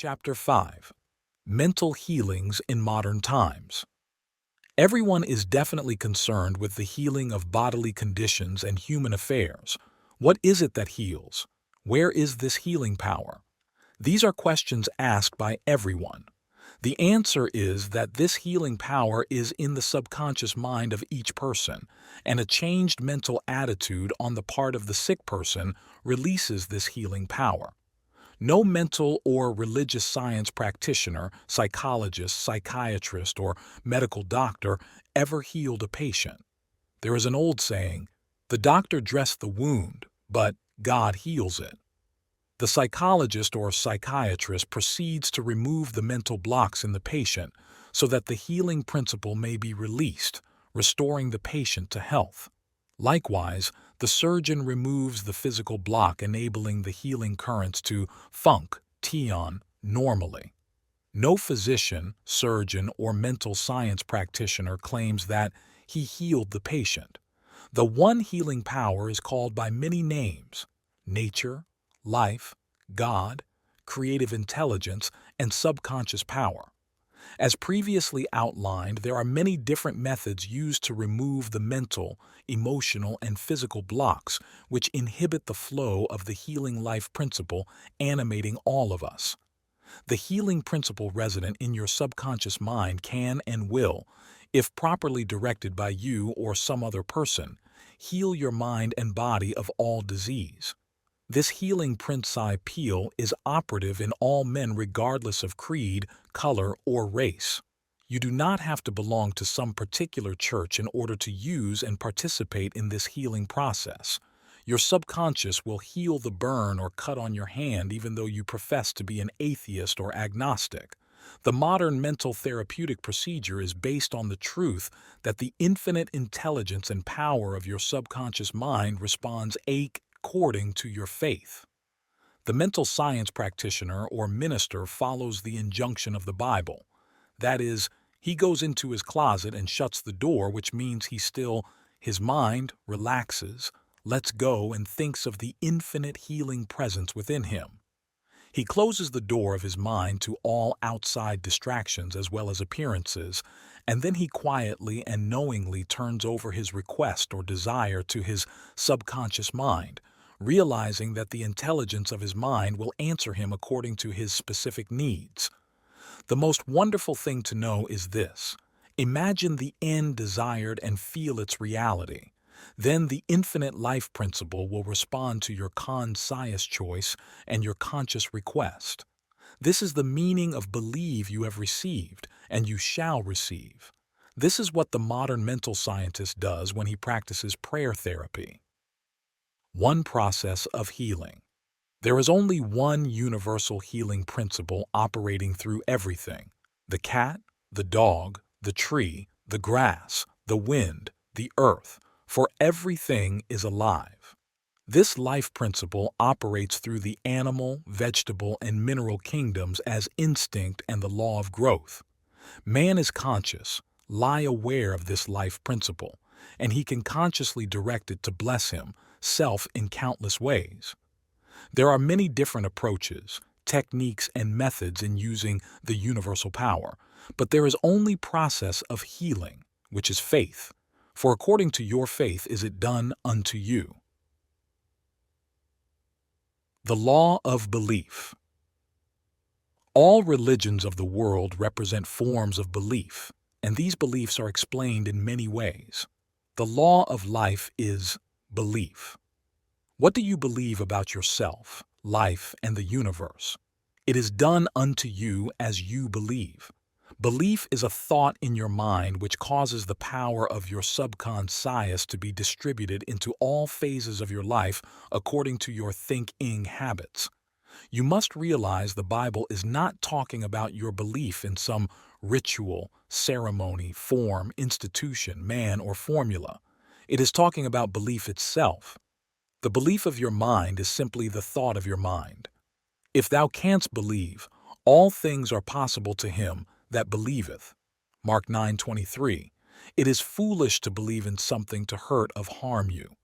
Chapter 5. Mental Healings in Modern Times. Everyone is definitely concerned with the healing of bodily conditions and human affairs. What is it that heals? Where is this healing power? These are questions asked by everyone. The answer is that this healing power is in the subconscious mind of each person, and a changed mental attitude on the part of the sick person releases this healing power. No mental or religious science practitioner, psychologist, psychiatrist, or medical doctor ever healed a patient. There is an old saying, "The doctor dressed the wound, but God heals it." The psychologist or psychiatrist proceeds to remove the mental blocks in the patient so that the healing principle may be released, restoring the patient to health. Likewise, the surgeon removes the physical block, enabling the healing currents to function normally. No physician, surgeon, or mental science practitioner claims that he healed the patient. The one healing power is called by many names: nature, life, God, creative intelligence, and subconscious power. As previously outlined, there are many different methods used to remove the mental, emotional, and physical blocks which inhibit the flow of the healing life principle animating all of us. The healing principle resident in your subconscious mind can and will, if properly directed by you or some other person, heal your mind and body of all disease. This healing principle is operative in all men regardless of creed, color, or race. You do not have to belong to some particular church in order to use and participate in this healing process. Your subconscious will heal the burn or cut on your hand even though you profess to be an atheist or agnostic. The modern mental therapeutic procedure is based on the truth that the infinite intelligence and power of your subconscious mind responds according to your faith. The mental science practitioner or minister follows the injunction of the Bible. That is, he goes into his closet and shuts the door, which means his mind relaxes, lets go, and thinks of the infinite healing presence within him. He closes the door of his mind to all outside distractions as well as appearances, and then he quietly and knowingly turns over his request or desire to his subconscious mind, realizing that the intelligence of his mind will answer him according to his specific needs. The most wonderful thing to know is this: imagine the end desired and feel its reality. Then the infinite life principle will respond to your conscious choice and your conscious request. This is the meaning of believe you have received, and you shall receive. This is what the modern mental scientist does when he practices prayer therapy. One process of healing. There is only one universal healing principle operating through everything: the cat, the dog, the tree, the grass, the wind, the earth, for everything is alive. This life principle operates through the animal, vegetable, and mineral kingdoms as instinct and the law of growth. Man is conscious, aware of this life principle, and he can consciously direct it to bless himself in countless ways. There are many different approaches, techniques, and methods in using the universal power, but there is only process of healing, which is faith. For according to your faith is it done unto you. The law of belief. All religions of the world represent forms of belief, and these beliefs are explained in many ways. The law of life is belief. What do you believe about yourself, life, and the universe? It is done unto you as you believe. Belief is a thought in your mind which causes the power of your subconscious to be distributed into all phases of your life according to your thinking habits. You must realize the Bible is not talking about your belief in some ritual, ceremony, form, institution, man, or formula. It is talking about belief itself. The belief of your mind is simply the thought of your mind. If thou canst believe, all things are possible to him that believeth. Mark 9:23. It is foolish to believe in something to hurt or harm you.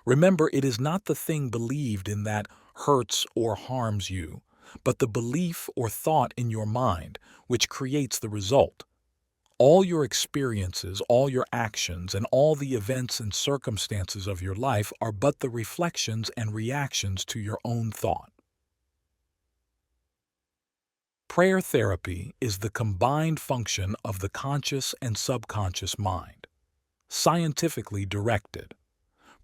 Remember, it is not the thing believed in that hurts or harms you, but the belief or thought in your mind which creates the result. All your experiences, all your actions, and all the events and circumstances of your life are but the reflections and reactions to your own thought. Prayer therapy is the combined function of the conscious and subconscious mind, scientifically directed.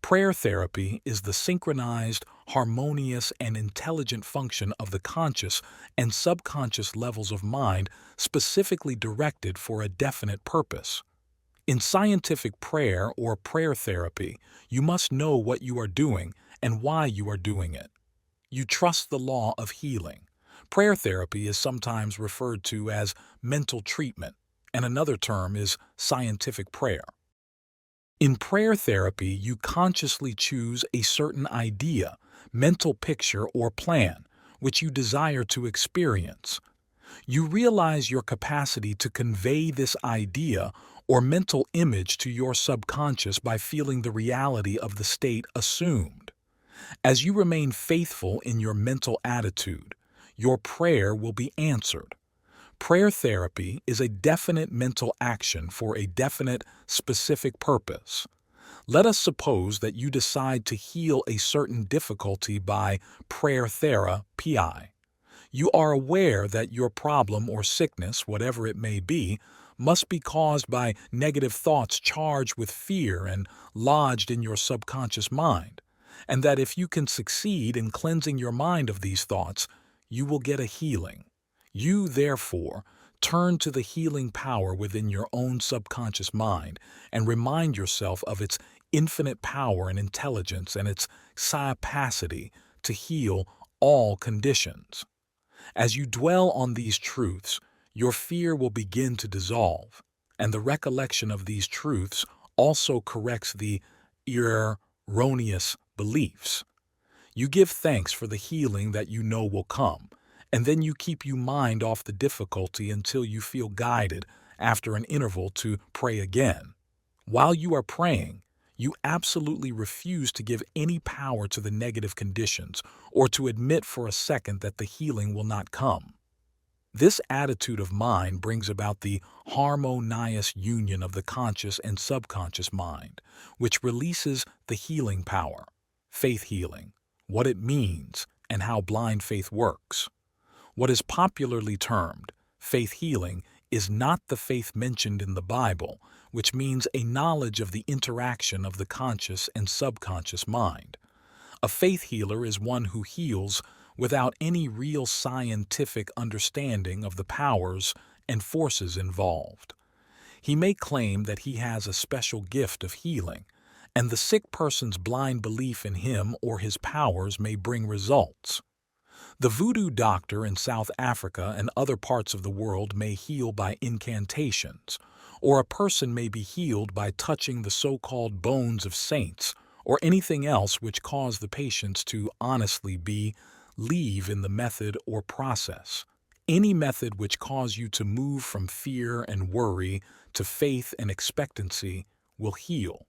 Prayer therapy is the synchronized, harmonious, and intelligent function of the conscious and subconscious levels of mind specifically directed for a definite purpose. In scientific prayer or prayer therapy, you must know what you are doing and why you are doing it. You trust the law of healing. Prayer therapy is sometimes referred to as mental treatment, and another term is scientific prayer. In prayer therapy, you consciously choose a certain idea, mental picture, or plan, which you desire to experience. You realize your capacity to convey this idea or mental image to your subconscious by feeling the reality of the state assumed. As you remain faithful in your mental attitude, your prayer will be answered. Prayer therapy is a definite mental action for a definite, specific purpose. Let us suppose that you decide to heal a certain difficulty by prayer therapy. You are aware that your problem or sickness, whatever it may be, must be caused by negative thoughts charged with fear and lodged in your subconscious mind, and that if you can succeed in cleansing your mind of these thoughts, you will get a healing. You, therefore, turn to the healing power within your own subconscious mind and remind yourself of its infinite power and intelligence and its capacity to heal all conditions. As you dwell on these truths, your fear will begin to dissolve, and the recollection of these truths also corrects the erroneous beliefs. You give thanks for the healing that you know will come, and then you keep your mind off the difficulty until you feel guided after an interval to pray again. While you are praying, you absolutely refuse to give any power to the negative conditions or to admit for a second that the healing will not come. This attitude of mind brings about the harmonious union of the conscious and subconscious mind, which releases the healing power, faith healing, what it means, and how blind faith works. What is popularly termed faith healing is not the faith mentioned in the Bible, which means a knowledge of the interaction of the conscious and subconscious mind. A faith healer is one who heals without any real scientific understanding of the powers and forces involved. He may claim that he has a special gift of healing, and the sick person's blind belief in him or his powers may bring results. The voodoo doctor in South Africa and other parts of the world may heal by incantations, or a person may be healed by touching the so-called bones of saints, or anything else which cause the patients to honestly believe in the method or process. Any method which cause you to move from fear and worry to faith and expectancy will heal.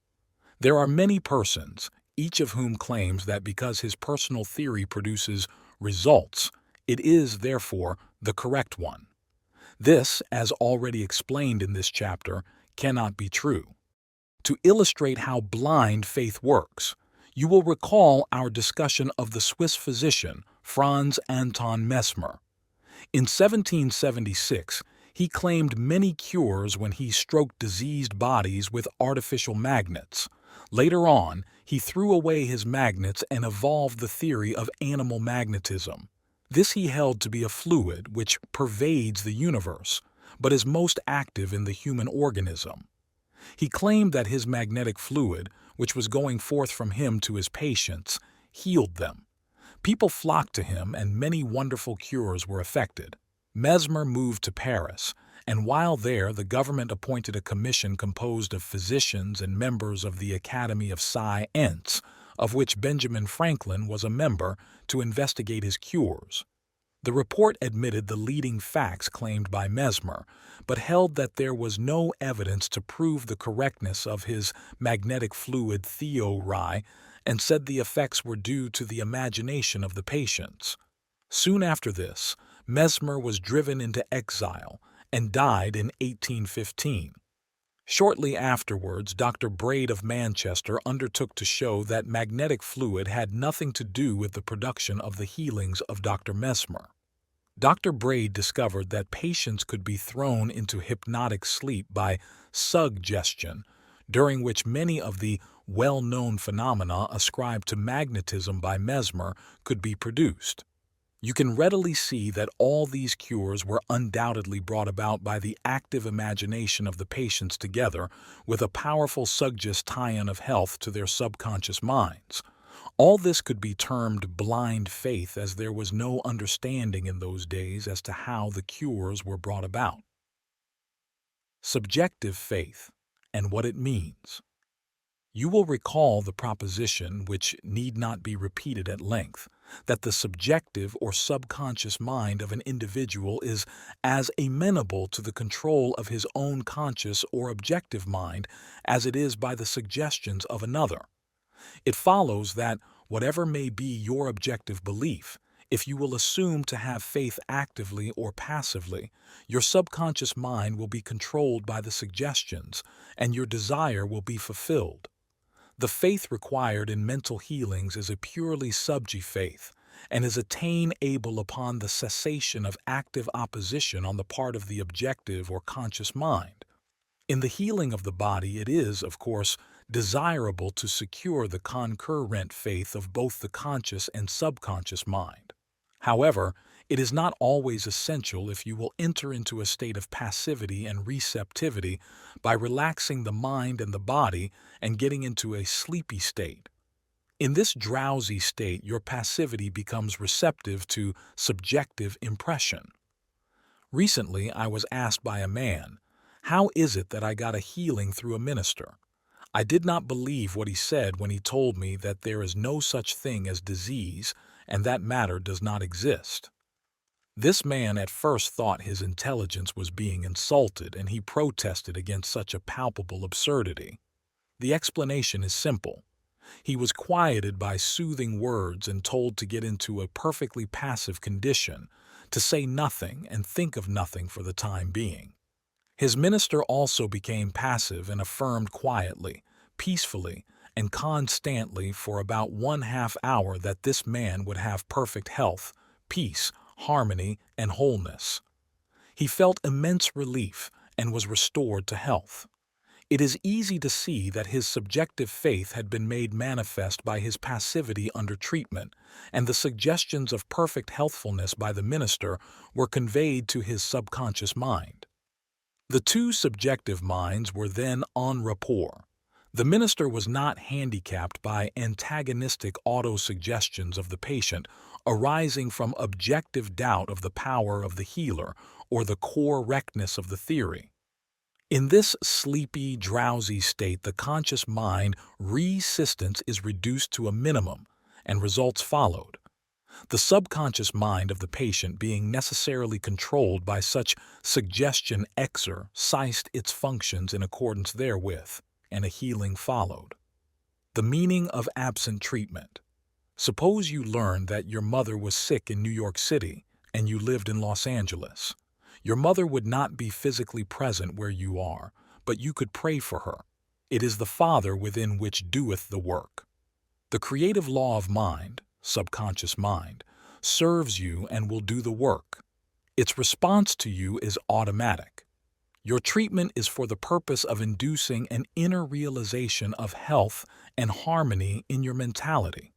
There are many persons, each of whom claims that because his personal theory produces results, it is, therefore, the correct one. This, as already explained in this chapter, cannot be true. To illustrate how blind faith works, you will recall our discussion of the Swiss physician Franz Anton Mesmer. In 1776, he claimed many cures when he stroked diseased bodies with artificial magnets. Later on, he threw away his magnets and evolved the theory of animal magnetism. This he held to be a fluid which pervades the universe, but is most active in the human organism. He claimed that his magnetic fluid, which was going forth from him to his patients, healed them. People flocked to him and many wonderful cures were effected. Mesmer moved to Paris, and while there the government appointed a commission composed of physicians and members of the Academy of Science, of which Benjamin Franklin was a member, to investigate his cures. The report admitted the leading facts claimed by Mesmer, but held that there was no evidence to prove the correctness of his magnetic fluid theory and said the effects were due to the imagination of the patients. Soon after this, Mesmer was driven into exile and died in 1815. Shortly afterwards, Dr. Braid of Manchester undertook to show that magnetic fluid had nothing to do with the production of the healings of Dr. Mesmer. Dr. Braid discovered that patients could be thrown into hypnotic sleep by suggestion, during which many of the well-known phenomena ascribed to magnetism by Mesmer could be produced. You can readily see that all these cures were undoubtedly brought about by the active imagination of the patients together with a powerful suggestion of health to their subconscious minds. All this could be termed blind faith, as there was no understanding in those days as to how the cures were brought about. Subjective faith and what it means. You will recall the proposition, which need not be repeated at length, that the subjective or subconscious mind of an individual is as amenable to the control of his own conscious or objective mind as it is by the suggestions of another. It follows that, whatever may be your objective belief, if you will assume to have faith actively or passively, your subconscious mind will be controlled by the suggestions, and your desire will be fulfilled. The faith required in mental healings is a purely subji faith, and is attainable upon the cessation of active opposition on the part of the objective or conscious mind. In the healing of the body, it is, of course, desirable to secure the concurrent faith of both the conscious and subconscious mind. However, it is not always essential if you will enter into a state of passivity and receptivity by relaxing the mind and the body and getting into a sleepy state. In this drowsy state, your passivity becomes receptive to subjective impression. Recently, I was asked by a man, "How is it that I got a healing through a minister?" I did not believe what he said when he told me that there is no such thing as disease and that matter does not exist. This man at first thought his intelligence was being insulted, and he protested against such a palpable absurdity. The explanation is simple. He was quieted by soothing words and told to get into a perfectly passive condition, to say nothing and think of nothing for the time being. His minister also became passive and affirmed quietly, peacefully, and constantly for about 1/2 hour that this man would have perfect health, peace, harmony, and wholeness. He felt immense relief and was restored to health. It is easy to see that his subjective faith had been made manifest by his passivity under treatment, and the suggestions of perfect healthfulness by the minister were conveyed to his subconscious mind. The two subjective minds were then en rapport. The minister was not handicapped by antagonistic auto-suggestions of the patient arising from objective doubt of the power of the healer or the correctness of the theory. In this sleepy, drowsy state, the conscious mind resistance is reduced to a minimum, and results followed. The subconscious mind of the patient being necessarily controlled by such suggestion exercised its functions in accordance therewith, and a healing followed. The meaning of absent treatment. Suppose you learned that your mother was sick in New York City and you lived in Los Angeles. Your mother would not be physically present where you are, but you could pray for her. It is the Father within which doeth the work. The creative law of mind, subconscious mind, serves you and will do the work. Its response to you is automatic. Your treatment is for the purpose of inducing an inner realization of health and harmony in your mentality.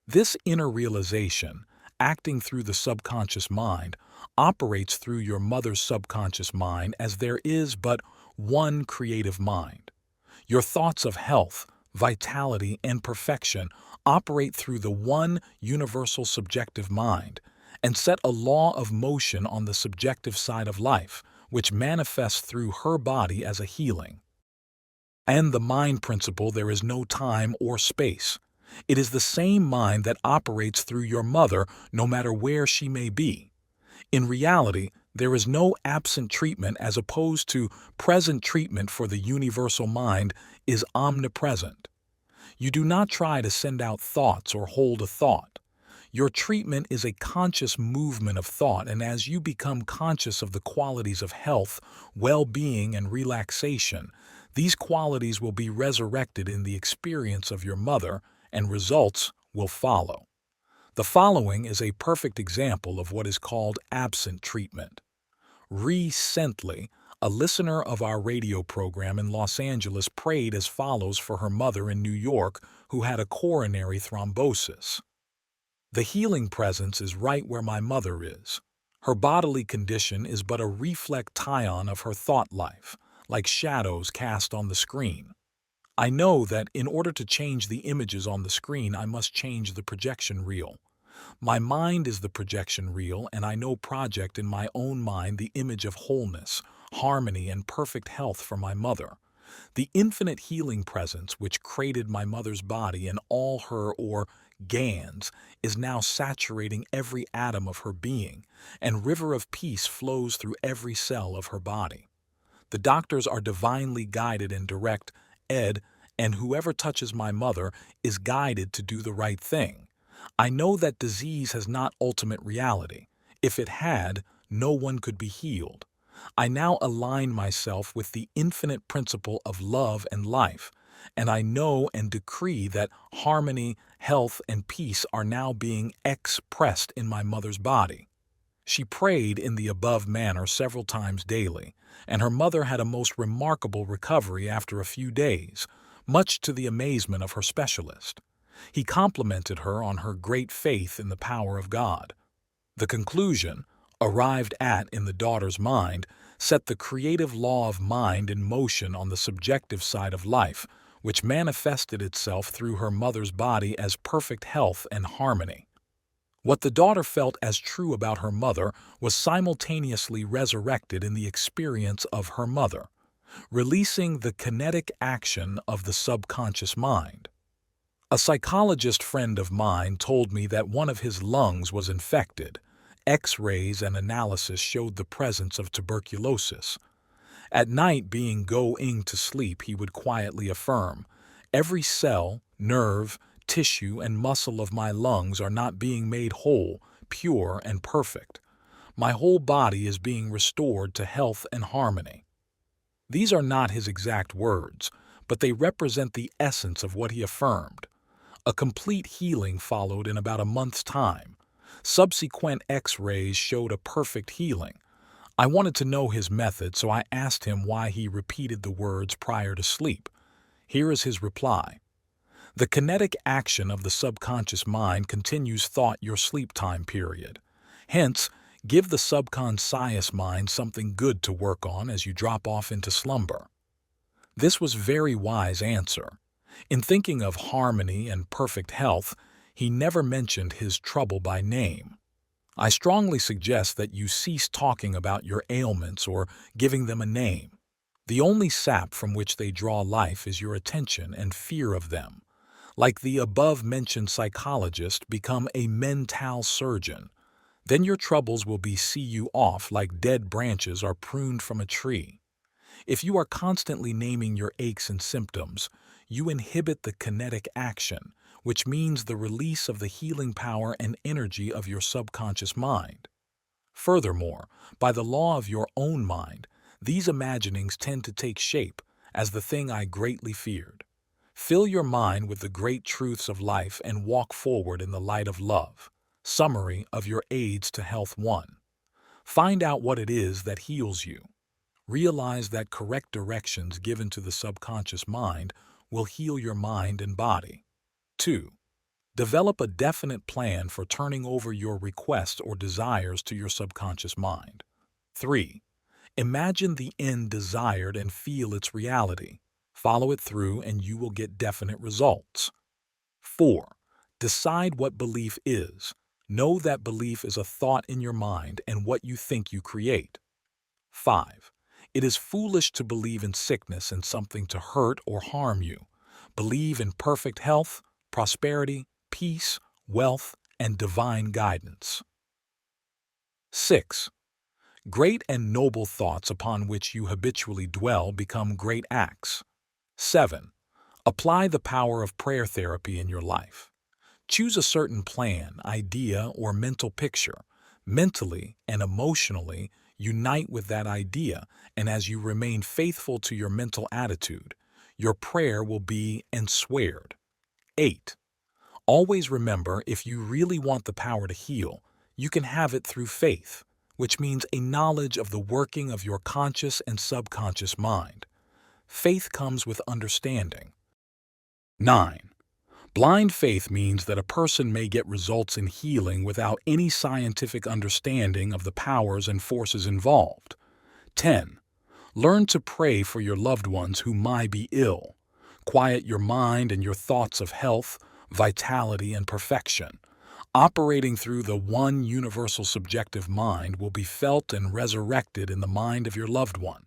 This inner realization, acting through the subconscious mind, operates through your mother's subconscious mind, as there is but one creative mind. Your thoughts of health, vitality, and perfection operate through the one universal subjective mind and set a law of motion on the subjective side of life, which manifests through her body as a healing. And the mind principle, there is no time or space. It is the same mind that operates through your mother no matter where she may be. In reality, there is no absent treatment as opposed to present treatment, for the universal mind is omnipresent. You do not try to send out thoughts or hold a thought. Your treatment is a conscious movement of thought, and as you become conscious of the qualities of health, well-being, and relaxation, these qualities will be resurrected in the experience of your mother, and results will follow. The following is a perfect example of what is called absent treatment. Recently, a listener of our radio program in Los Angeles prayed as follows for her mother in New York who had a coronary thrombosis. The healing presence is right where my mother is. Her bodily condition is but a reflection of her thought life, like shadows cast on the screen. I know that in order to change the images on the screen, I must change the projection reel. My mind is the projection reel, and I know project in my own mind the image of wholeness, harmony, and perfect health for my mother. The infinite healing presence which created my mother's body and all her organs is now saturating every atom of her being, and river of peace flows through every cell of her body. The doctors are divinely guided and direct, and whoever touches my mother is guided to do the right thing. I know that disease has not ultimate reality. If it had, no one could be healed. I now align myself with the infinite principle of love and life, and I know and decree that harmony, health, and peace are now being expressed in my mother's body. She prayed in the above manner several times daily, and her mother had a most remarkable recovery after a few days, much to the amazement of her specialist. He complimented her on her great faith in the power of God. The conclusion, arrived at in the daughter's mind, set the creative law of mind in motion on the subjective side of life, which manifested itself through her mother's body as perfect health and harmony. What the daughter felt as true about her mother was simultaneously resurrected in the experience of her mother, releasing the kinetic action of the subconscious mind. A psychologist friend of mine told me that one of his lungs was infected. X-rays and analysis showed the presence of tuberculosis. At night, being going to sleep, he would quietly affirm, "Every cell, nerve, tissue, and muscle of my lungs are not being made whole, pure, and perfect. My whole body is being restored to health and harmony." These are not his exact words, but they represent the essence of what he affirmed. A complete healing followed in about a month's time. Subsequent X-rays showed a perfect healing. I wanted to know his method, so I asked him why he repeated the words prior to sleep. Here is his reply. The kinetic action of the subconscious mind continues thought your sleep time period. Hence, give the subconscious mind something good to work on as you drop off into slumber. This was very wise answer. In thinking of harmony and perfect health, he never mentioned his trouble by name. I strongly suggest that you cease talking about your ailments or giving them a name. The only sap from which they draw life is your attention and fear of them. Like the above-mentioned psychologist, become a mental surgeon. Then your troubles will be see you off like dead branches are pruned from a tree. If you are constantly naming your aches and symptoms, you inhibit the kinetic action, which means the release of the healing power and energy of your subconscious mind. Furthermore, by the law of your own mind, these imaginings tend to take shape as the thing I greatly feared. Fill your mind with the great truths of life and walk forward in the light of love. Summary of your aids to health 1. Find out what it is that heals you. Realize that correct directions given to the subconscious mind will heal your mind and body. 2. Develop a definite plan for turning over your requests or desires to your subconscious mind. 3. Imagine the end desired and feel its reality. Follow it through and you will get definite results. 4. Decide what belief is. Know that belief is a thought in your mind and what you think you create. 5. It is foolish to believe in sickness and something to hurt or harm you. Believe in perfect health, prosperity, peace, wealth, and divine guidance. 6. Great and noble thoughts upon which you habitually dwell become great acts. 7. Apply the power of prayer therapy in your life. Choose a certain plan, idea, or mental picture. Mentally and emotionally, unite with that idea, and as you remain faithful to your mental attitude, your prayer will be answered. 8. Always remember, if you really want the power to heal, you can have it through faith, which means a knowledge of the working of your conscious and subconscious mind. Faith comes with understanding. 9. Blind faith means that a person may get results in healing without any scientific understanding of the powers and forces involved. 10. Learn to pray for your loved ones who might be ill. Quiet your mind and your thoughts of health, vitality, and perfection. Operating through the one universal subjective mind will be felt and resurrected in the mind of your loved one.